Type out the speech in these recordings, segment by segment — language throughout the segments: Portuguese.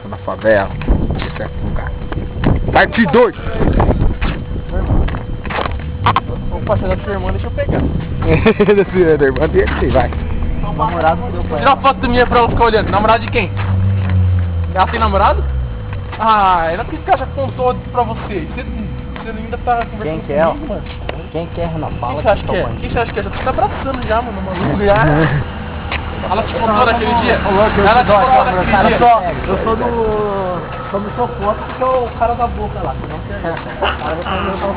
Passa na favela. Em certo lugar. Parte 2! Vou passar da sua irmã, deixa eu pegar. Da irmã dele, sim, vai. Namorado do meu pai. Tira uma foto minha pra eu ficar olhando. Namorado de quem? Ela tem namorado? Ah, ela que já contou pra você. Você ainda tá conversando Quem que é, comigo, mano? Quem quer na fala? Quem você acha que é? Quem você acha que é? Já tá abraçando já, mano, maluco já. Ela te contou naquele dia? Ela te contou naquele dia? Eu sou do... Só não sou foto porque é o cara da boca lá. Não quer ver. O cara vai fazer o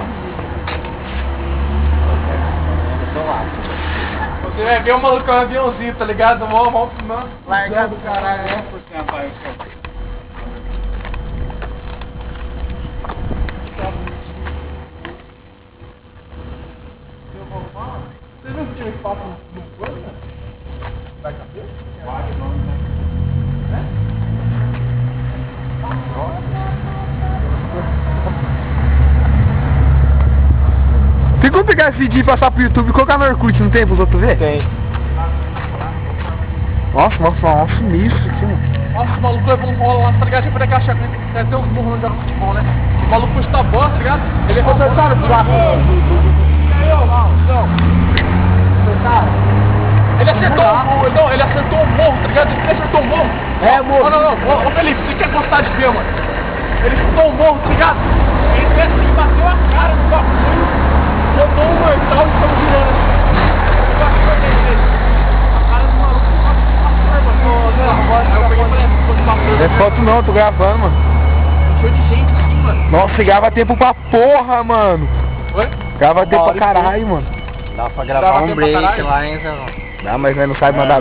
Você vai ver o maluco com um aviãozinho, tá ligado? Mó, Largado do caralho, né? Vocês não tinham espaço no corpo? Da cabeça? Tem como pegar esse vídeo e passar pro YouTube e colocar no Orkut, não tem pros outros ver? Tem. Nossa, um sumiço aqui, mano. Nossa, o maluco levou um rolo lá, tá ligado? Tipo, daquela chave que tem que ter uns burros no jogo de futebol, né? O maluco custa a bola, tá ligado? Ele levou o cara pro lado. Ele acertou o morro, não, ele acertou o morro, tá ligado? Ele acertou o morro. É, morro. Não. Ô Felipe, você quer gostar de ver, mano? Ele chutou o morro, tá ligado? Ele fez assim, bateu a cara no bagulho, botou um mortal e ficou girando. A cara do maluco Não é foto não, tô gravando, mano. encheu de gente aqui, mano. Nossa, grava tempo pra porra, mano. Oi? Grava tempo pra caralho, mano. Dá pra Grava gravar um tempo pra break caralho. lá, hein, Zé? Não, mas nós não sabe mandar